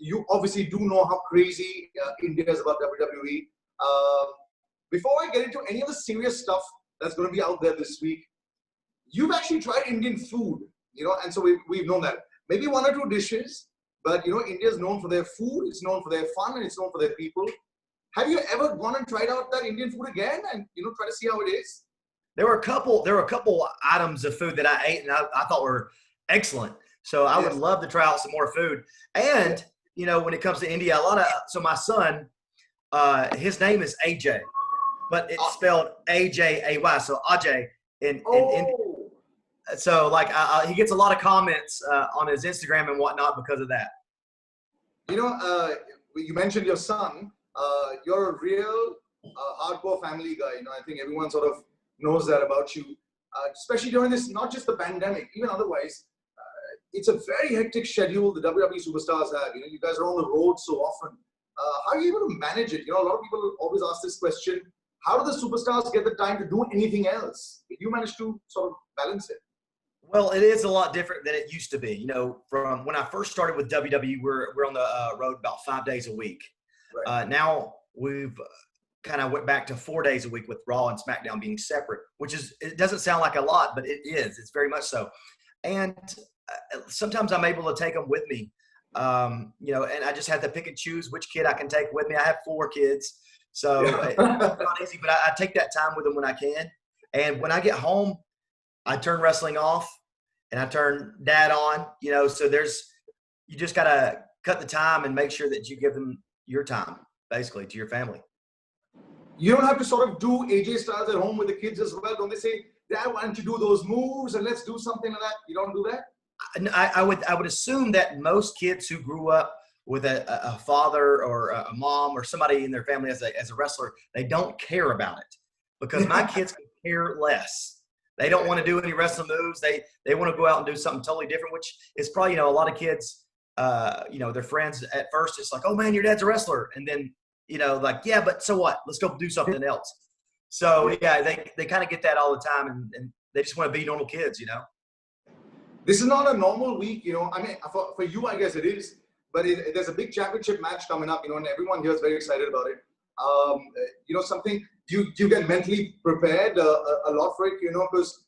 you obviously do know how crazy India is about WWE. Before I get into any of the serious stuff that's going to be out there this week, you've actually tried Indian food, and so we've known that. Maybe one or two dishes, but India is known for their food, it's known for their fun, and it's known for their people. Have you ever gone and tried out that Indian food again and try to see how it is? There were a couple items of food that I ate and I thought were excellent. So I would love to try out some more food. And when it comes to India, so my son, his name is AJ, but it's spelled AJAY. So Ajay in India. So he gets a lot of comments on his Instagram and whatnot because of that. You mentioned your son. You're a real hardcore family guy. I think everyone sort of knows that about you, especially during this, not just the pandemic, even otherwise. It's a very hectic schedule the WWE superstars have. You guys are on the road so often. How are you able to manage it? A lot of people always ask this question. How do the superstars get the time to do anything else? You manage to sort of balance it. Well, it is a lot different than it used to be. From when I first started with WWE, we're on the road about 5 days a week. Right. Now we've kind of went back to 4 days a week with Raw and SmackDown being separate, it doesn't sound like a lot, but it is. It's very much so. And sometimes I'm able to take them with me, and I just have to pick and choose which kid I can take with me. I have 4 kids, so it's not easy, but I take that time with them when I can. And when I get home, I turn wrestling off and I turn dad on, so you just got to cut the time and make sure that you give them your time, basically, to your family. You don't have to sort of do AJ Styles at home with the kids as well. Don't they say, Dad, why don't you do those moves and let's do something like that? You don't do that? I would assume that most kids who grew up with a father or a mom or somebody in their family as a wrestler, they don't care about it, because my kids can care less. They don't want to do any wrestling moves. They want to go out and do something totally different, which is probably, a lot of kids, their friends at first, it's like, oh man, your dad's a wrestler. And then, yeah, but so what? Let's go do something else. So yeah, they kind of get that all the time, and they just want to be normal kids, This is not a normal week, I mean, for you, I guess it is, but there's a big championship match coming up, and everyone here is very excited about it. Something, do you get mentally prepared a lot for it, because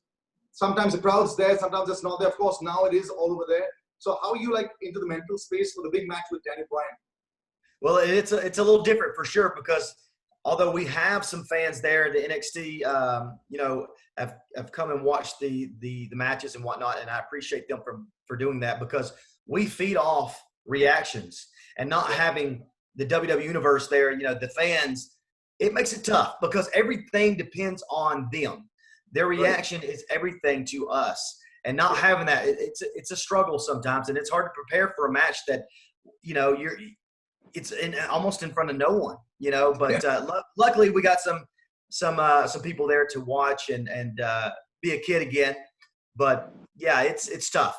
sometimes the crowd's there, sometimes it's not there. Of course, now it is all over there. So how are you into the mental space for the big match with Daniel Bryan? Well, it's a little different for sure, because although we have some fans there, the NXT, have come and watched the matches and whatnot, and I appreciate them for doing that, because we feed off reactions, and not having the WWE universe there, the fans, it makes it tough, because everything depends on them. Their reaction is everything to us, and not having that, it's a struggle sometimes, and it's hard to prepare for a match that, it's almost in front of no one, but luckily we got some people there to watch and be a kid again. But yeah, it's tough.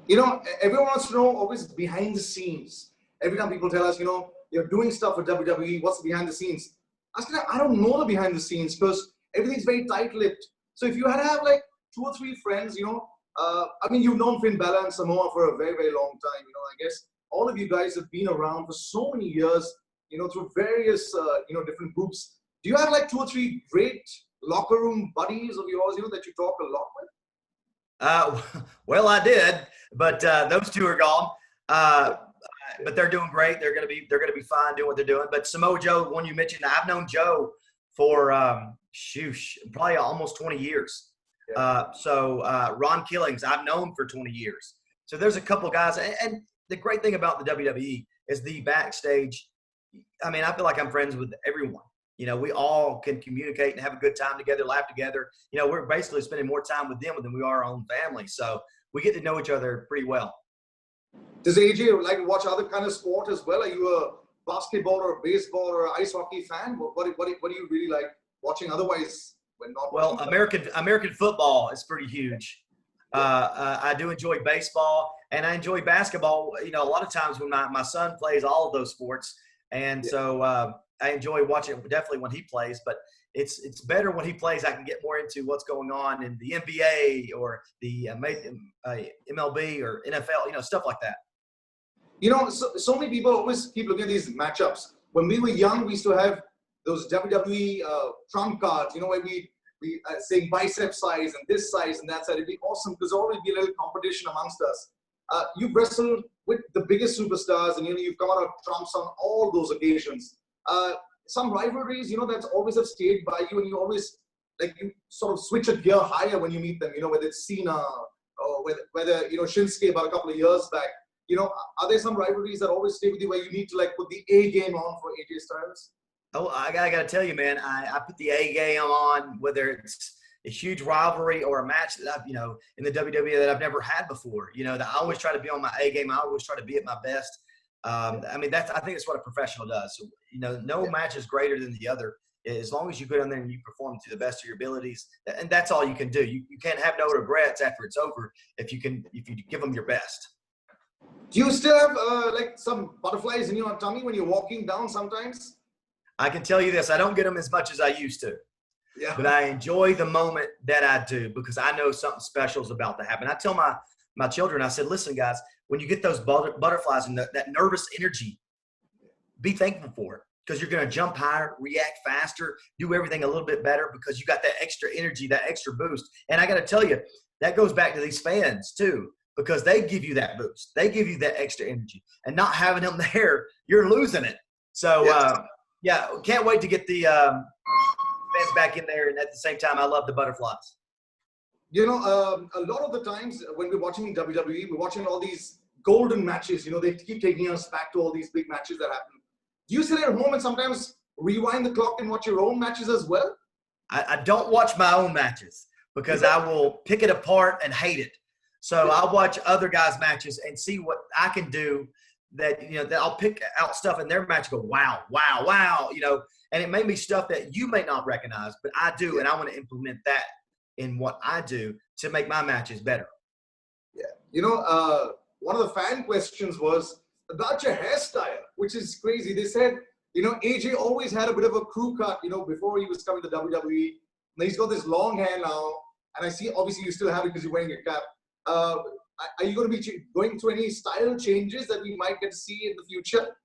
Everyone wants to know always behind the scenes. Every time people tell us, you're doing stuff for WWE, what's the behind the scenes? I don't know the behind the scenes, because everything's very tight-lipped. So if you had to have 2 or 3 friends, you've known Finn Balor and Samoa for a very, very long time. I guess all of you guys have been around for so many years, through various, different groups. Do you have 2 or 3 great locker room buddies of yours, that you talk a lot with? Well, I did, but those 2 are gone. But they're doing great. They're gonna be fine doing what they're doing. But Samoa Joe, one you mentioned, I've known Joe for probably almost 20 years. Yeah. Ron Killings, I've known for 20 years. So there's a couple guys, and the great thing about the WWE is the backstage. I mean, I feel like I'm friends with everyone. We all can communicate and have a good time together, laugh together. We're basically spending more time with them than we are our own family. So we get to know each other pretty well. Does AJ like to watch other kind of sport as well? Are you a basketball or baseball or ice hockey fan? What do you really like watching otherwise when not? Well, American football is pretty huge. I do enjoy baseball, and I enjoy basketball. A lot of times when my son plays all of those sports, and so I enjoy watching it definitely when he plays. But it's better when he plays. I can get more into what's going on in the NBA or the MLB or NFL, stuff like that. So many people always keep looking at these matchups. When we were young, we used to have those WWE trump cards, where we saying bicep size and this size and that size. It'd be awesome because there'll always be a little competition amongst us. You've wrestled with the biggest superstars, and you've come out of trumps on all those occasions. Some rivalries, that's always have stayed by you, and you always you sort of switch a gear higher when you meet them. Whether it's Cena or whether Shinsuke about a couple of years back. Are there some rivalries that always stay with you where you need to put the A game on for AJ Styles? Oh, I gotta tell you, man, I put the A game on, whether it's a huge rivalry or a match that I've, in the WWE that I've never had before. That I always try to be on my A game. I always try to be at my best. I think it's what a professional does. So, no match is greater than the other. As long as you go in there and you perform to the best of your abilities, and that's all you can do. You can't have no regrets after it's over if you give them your best. Do you still have some butterflies in your tummy when you're walking down sometimes? I can tell you this, I don't get them as much as I used to. Yeah. But I enjoy the moment that I do because I know something special is about to happen. I tell my children, I said, listen, guys, when you get those butterflies and that nervous energy, be thankful for it because you're going to jump higher, react faster, do everything a little bit better because you got that extra energy, that extra boost. And I got to tell you, that goes back to these fans too. Because they give you that boost. They give you that extra energy. And not having them there, you're losing it. So, can't wait to get the fans back in there. And at the same time, I love the butterflies. A lot of the times when we're watching WWE, we're watching all these golden matches. They keep taking us back to all these big matches that happen. Do you sit at home and sometimes rewind the clock and watch your own matches as well? I don't watch my own matches because I will pick it apart and hate it. So I'll watch other guys' matches and see what I can do that I'll pick out stuff in their match and go, wow, wow, wow, and it may be stuff that you may not recognize, but I do, and I want to implement that in what I do to make my matches better. Yeah. One of the fan questions was about your hairstyle, which is crazy. They said, AJ always had a bit of a crew cut, before he was coming to WWE. And he's got this long hair now, and I see, obviously, you still have it because you're wearing a cap. Are you going to be going through any style changes that we might get to see in the future?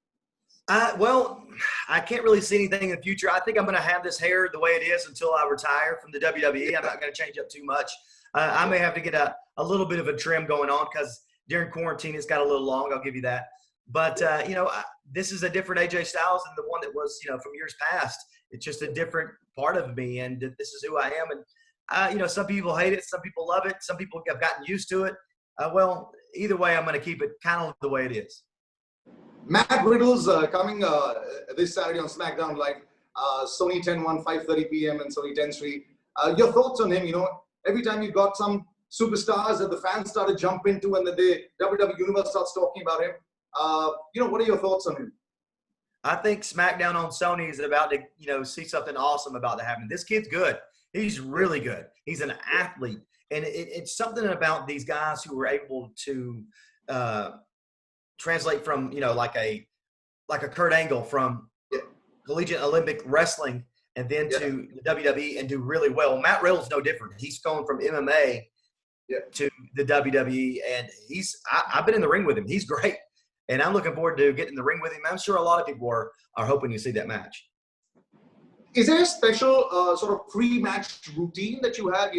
Well, I can't really see anything in the future. I think I'm going to have this hair the way it is until I retire from the WWE. I'm not going to change up too much. I may have to get a little bit of a trim going on because during quarantine it's got a little long. I'll give you that. But, this is a different AJ Styles than the one that was, from years past. It's just a different part of me, and this is who I am. And some people hate it. Some people love it. Some people have gotten used to it. Well, either way, I'm going to keep it kind of the way it is. Matt Riddle's coming this Saturday on SmackDown Live. Sony Ten 5:30 p.m. and Sony Ten 3. Your thoughts on him? Every time you've got some superstars that the fans start to jump into and the WWE Universe starts talking about him. What are your thoughts on him? I think SmackDown on Sony is about to, see something awesome about to happen. This kid's good. He's really good. He's an athlete. And it's something about these guys who were able to translate from, like a Kurt Angle from collegiate Olympic wrestling and then to the WWE and do really well. Matt Riddle's no different. He's going from MMA to the WWE, and I've been in the ring with him. He's great. And I'm looking forward to getting in the ring with him. I'm sure a lot of people are hoping to see that match. Is there a special sort of pre-match routine that you have,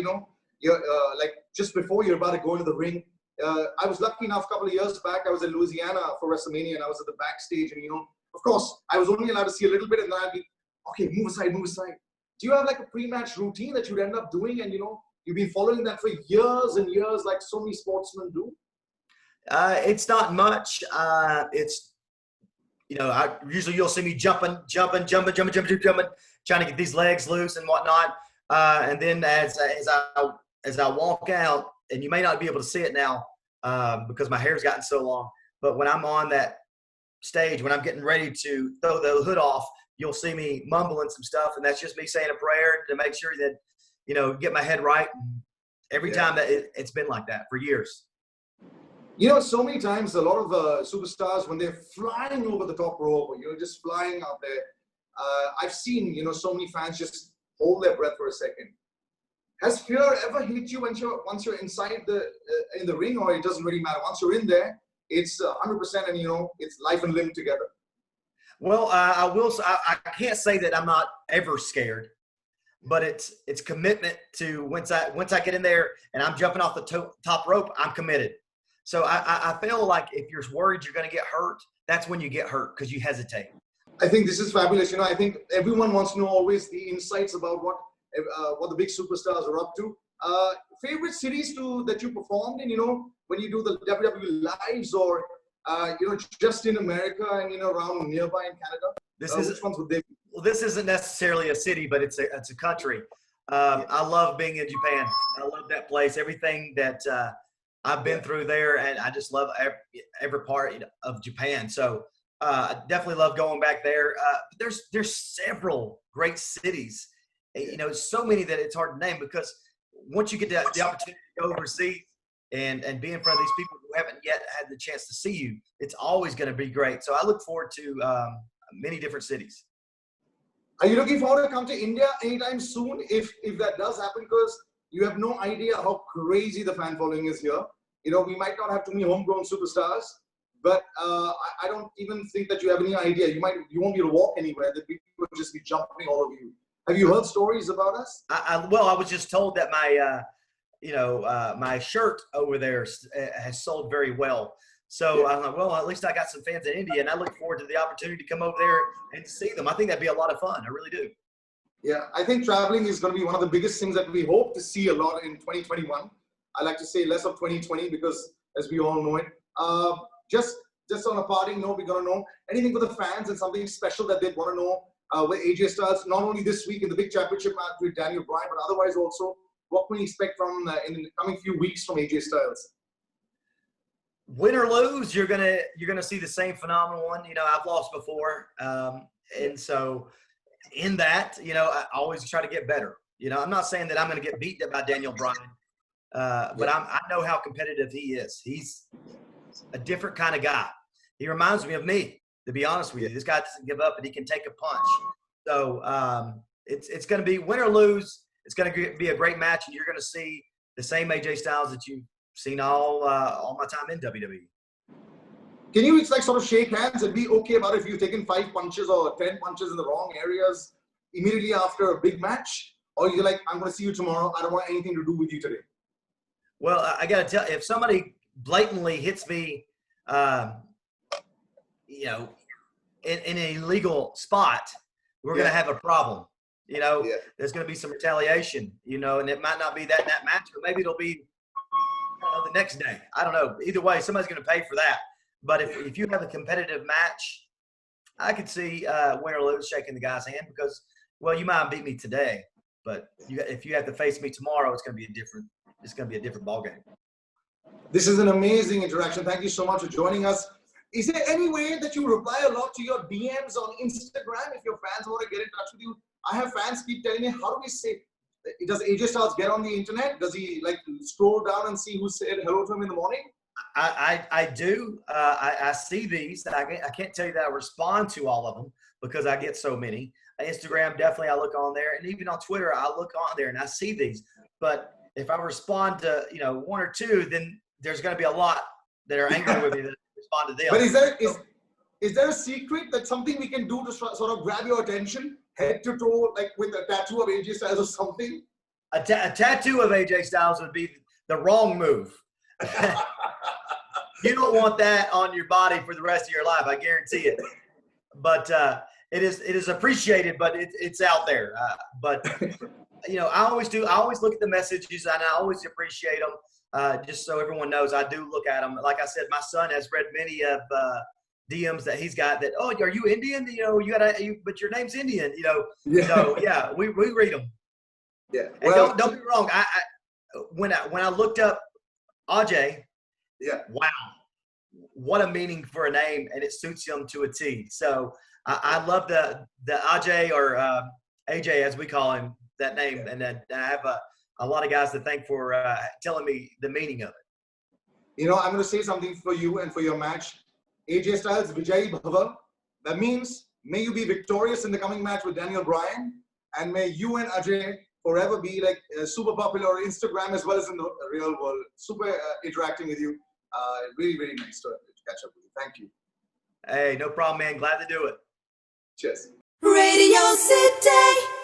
just before you're about to go into the ring? I was lucky enough a couple of years back, I was in Louisiana for WrestleMania, and I was at the backstage, and, of course, I was only allowed to see a little bit, and then I'd be, okay, move aside. Do you have a pre-match routine that you'd end up doing, and, you've been following that for years and years like so many sportsmen do? It's not much. It's, usually you'll see me jumping, trying to get these legs loose and whatnot. And then as I walk out, and you may not be able to see it now because my hair's gotten so long, but when I'm on that stage, when I'm getting ready to throw the hood off, you'll see me mumbling some stuff, and that's just me saying a prayer to make sure that, get my head right. Every time that it's been like that for years. So many times, a lot of superstars, when they're flying over the top rope, or, just flying out there, I've seen, so many fans just hold their breath for a second. Has fear ever hit you once you're inside in the ring, or it doesn't really matter? Once you're in there, it's 100%, and it's life and limb together. Well, I will. I can't say that I'm not ever scared, but it's commitment to once I get in there and I'm jumping off the top rope, I'm committed. So I feel like if you're worried you're going to get hurt, that's when you get hurt because you hesitate. I think this is fabulous. I think everyone wants to know always the insights about what the big superstars are up to. Favorite cities that you performed in, when you do the WWE lives, or just in America and around nearby in Canada? Which ones would they be? Well, this isn't necessarily a city, but it's a country. I love being in Japan. I love that place. Everything that I've been through there, and I just love every part of Japan. So I definitely love going back there. There's several great cities. So many that it's hard to name, because once you get the opportunity to go overseas and be in front of these people who haven't yet had the chance to see you, it's always going to be great. So I look forward to many different cities. Are you looking forward to come to India anytime soon, if that does happen? Because you have no idea how crazy the fan following is here. We might not have too many homegrown superstars, but I don't even think that you have any idea. You won't be able to walk anywhere. The people will just be jumping all over you. Have you heard stories about us? Well, I was just told that my my shirt over there has sold very well. So I'm like, well, at least I got some fans in India, and I look forward to the opportunity to come over there and see them. I think that'd be a lot of fun. I really do. Yeah, I think traveling is going to be one of the biggest things that we hope to see a lot in 2021. I like to say less of 2020 because, as we all know it, just on a parting note, we're going to know anything for the fans and something special that they want to know with AJ Styles, not only this week in the big championship match with Daniel Bryan, but otherwise also what can we expect from in the coming few weeks from AJ Styles? Win or lose, you're gonna see the same phenomenal one. I've lost before, and so in that, I always try to get better. I'm not saying that I'm going to get beaten by Daniel Bryan, but I know how competitive he is. He's a different kind of guy. He reminds me of me, to be honest with you. This guy doesn't give up, and he can take a punch. So it's going to be win or lose. It's going to be a great match, and you're going to see the same AJ Styles that you've seen all my time in WWE. Can you sort of shake hands and be okay about if you've taken 5 punches or 10 punches in the wrong areas immediately after a big match? Or you're like, I'm going to see you tomorrow. I don't want anything to do with you today. Well, I got to tell you, if somebody blatantly hits me, in an illegal spot, we're going to have a problem. There's going to be some retaliation, and it might not be that match, or maybe it'll be the next day. I don't know. Either way, somebody's going to pay for that. But if you have a competitive match, I could see win or lose shaking the guy's hand because, well, you might beat me today, but if you have to face me tomorrow, it's going to be a different ballgame. This is an amazing interaction. Thank you so much for joining us. Is there any way that you reply a lot to your DMs on Instagram if your fans want to get in touch with you? I have fans keep telling me, how do we say, does AJ Styles get on the internet? Does he scroll down and see who said hello to him in the morning? I do. I see these. I can't tell you that I respond to all of them because I get so many. Instagram, definitely I look on there. And even on Twitter, I look on there and I see these. But if I respond to, 1 or 2, then there's going to be a lot that are angry with me that respond to them. But is there a secret that's something we can do to sort of grab your attention, head to toe, like with a tattoo of AJ Styles or something? A tattoo of AJ Styles would be the wrong move. You don't want that on your body for the rest of your life. I guarantee it. But it is appreciated, but it's out there. But I always do. I always look at the messages and I always appreciate them. Just so everyone knows, I do look at them. Like I said, my son has read many of DMs that he's got that, oh, are you Indian? But your name's Indian, Yeah. So yeah, we read them. Yeah. Well, don't be wrong. When I looked up Ajay, yeah, wow, what a meaning for a name, and it suits him to a T. So I love the Ajay or AJ as we call him, that name, and then I have a lot of guys to thank for telling me the meaning of it. I'm going to say something for you and for your match. AJ Styles, Vijay Bhava. That means may you be victorious in the coming match with Daniel Bryan, and may you and Ajay forever be super popular on Instagram as well as in the real world. Super interacting with you. Really, really nice to catch up with you. Thank you. Hey, no problem, man. Glad to do it. Cheers. Radio City.